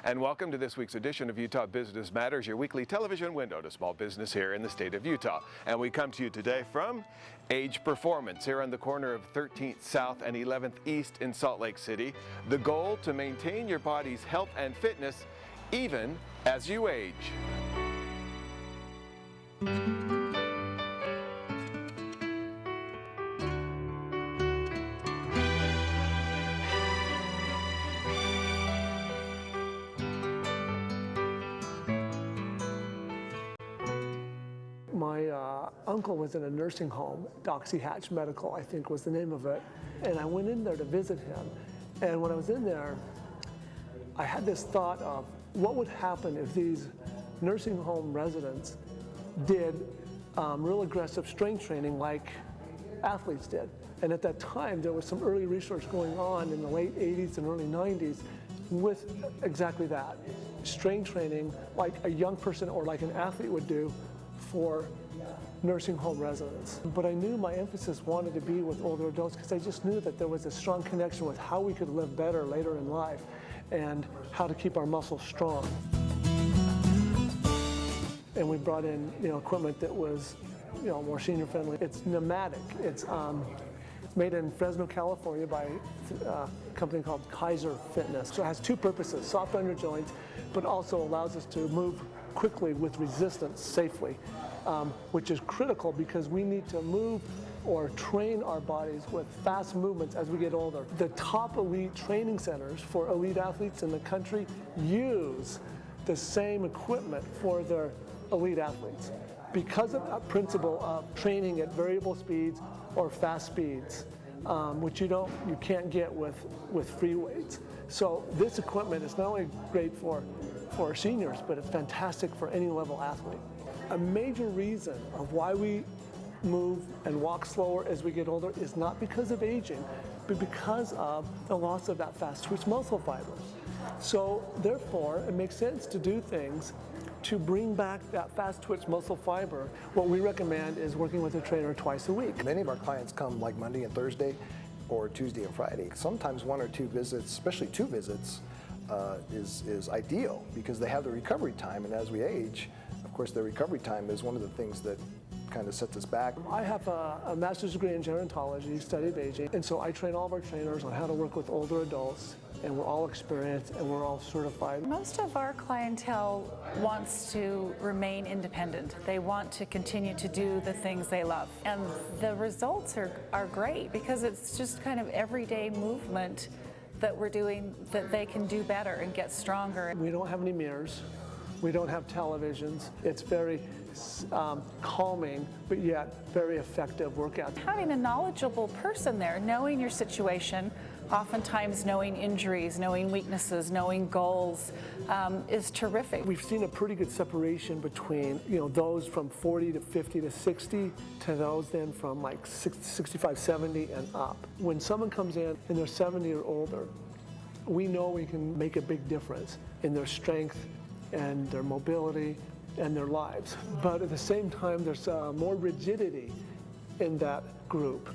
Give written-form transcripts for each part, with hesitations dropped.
And welcome to this week's edition of Utah Business Matters, your weekly television window to small business here in the state of Utah. And we come to you today from Age Performance here on the corner of 13th South and 11th East in Salt Lake City. The goal to maintain your body's health and fitness even as you age. My uncle was in a nursing home, Doxy Hatch Medical, I think was the name of it, and I went in there to visit him. And when I was in there, I had this thought of what would happen if these nursing home residents did real aggressive strength training like athletes did. And at that time, there was some early research going on in the late 80s and early 90s with exactly that. Strength training like a young person or like an athlete would do for nursing home residents. But I knew my emphasis wanted to be with older adults because I just knew that there was a strong connection with how we could live better later in life and how to keep our muscles strong. And we brought in, equipment that was, more senior friendly. It's pneumatic. It's made in Fresno, California by a company called Kaiser Fitness. So it has two purposes: soft under joints, but also allows us to move quickly with resistance safely, which is critical because we need to move or train our bodies with fast movements as we get older. The top elite training centers for elite athletes in the country use the same equipment for their elite athletes because of that principle of training at variable speeds or fast speeds, which you can't get with free weights. So this equipment is not only great for seniors, but it's fantastic for any level athlete. A major reason of why we move and walk slower as we get older is not because of aging, but because of the loss of that fast twitch muscle fiber. So therefore, it makes sense to do things to bring back that fast twitch muscle fiber. What we recommend is working with a trainer twice a week. Many of our clients come like Monday and Thursday or Tuesday and Friday. Sometimes one or two visits, especially two visits, is ideal because they have the recovery time, and as we age, of course, the recovery time is one of the things that kind of sets us back. I have a master's degree in gerontology, study of aging, and so I train all of our trainers on how to work with older adults, and we're all experienced and we're all certified. Most of our clientele wants to remain independent. They want to continue to do the things they love, and the results are great because it's just kind of everyday movement that we're doing that they can do better and get stronger. We don't have any mirrors. We don't have televisions. It's very calming, but yet very effective workout. Having a knowledgeable person there, knowing your situation, oftentimes knowing injuries, knowing weaknesses, knowing goals, is terrific. We've seen a pretty good separation between those from 40 to 50 to 60 to those then from like 65, 70 and up. When someone comes in and they're 70 or older, we know we can make a big difference in their strength and their mobility and their lives. But at the same time, there's more rigidity in that group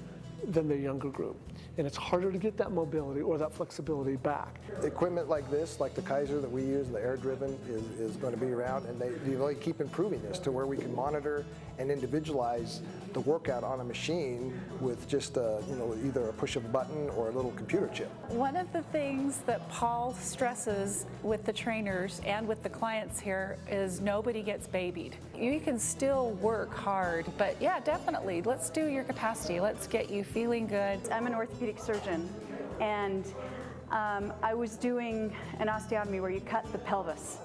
than the younger group. And it's harder to get that mobility or that flexibility back. Equipment like this, like the Kaiser that we use, the air-driven, is going to be around, and they really keep improving this to where we can monitor and individualize the workout on a machine with just either a push of a button or a little computer chip. One of the things that Paul stresses with the trainers and with the clients here is nobody gets babied. You can still work hard, but yeah, definitely, let's do your capacity. Let's get you feeling good. I'm an orthopedic surgeon, and I was doing an osteotomy where you cut the pelvis,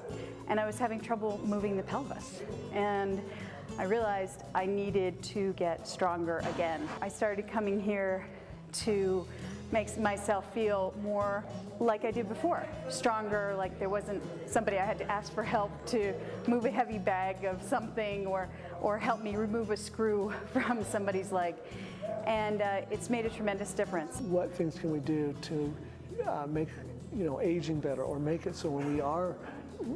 and I was having trouble moving the pelvis, and I realized I needed to get stronger again. I started coming here to make myself feel more like I did before, stronger, like there wasn't somebody I had to ask for help to move a heavy bag of something or help me remove a screw from somebody's leg. And it's made a tremendous difference. What things can we do to make aging better, or make it so when we are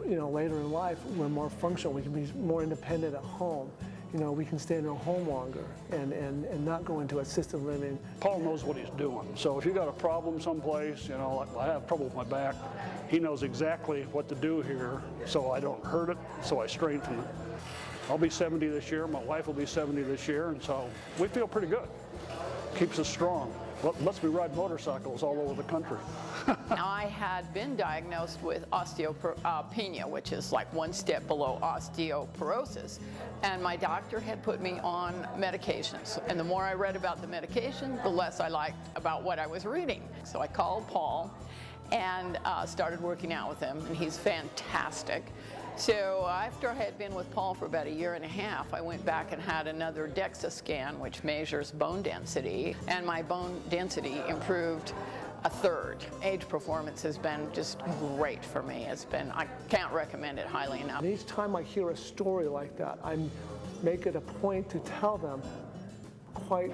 later in life we're more functional, we can be more independent at home you know, we can stay in our home longer and not go into assisted living. Paul knows what he's doing. So if you got a problem someplace, you know, like I have trouble with my back, he knows exactly what to do here so I don't hurt it, so I strengthen it. I'll be 70 this year, my wife will be 70 this year, and so we feel pretty good. Keeps us strong. Lets me ride motorcycles all over the country. I had been diagnosed with osteopenia, which is like one step below osteoporosis, and my doctor had put me on medications. And the more I read about the medication, the less I liked about what I was reading. So I called Paul and started working out with him, and he's fantastic. So after I had been with Paul for about 1.5 years, I went back and had another DEXA scan, which measures bone density, and my bone density improved 1/3. Age Performance has been just great for me. I can't recommend it highly enough. And each time I hear a story like that, I make it a point to tell them quite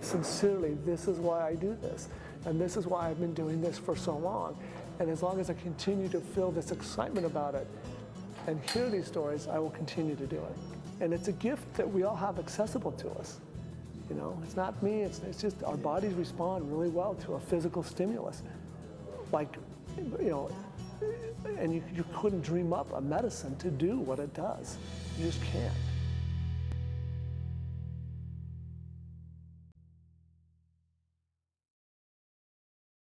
sincerely, this is why I do this, and this is why I've been doing this for so long. And as long as I continue to feel this excitement about it and hear these stories, I will continue to do it. And it's a gift that we all have accessible to us. You know, it's not me, it's just our bodies respond really well to a physical stimulus. Like, you know, and you couldn't dream up a medicine to do what it does. You just can't.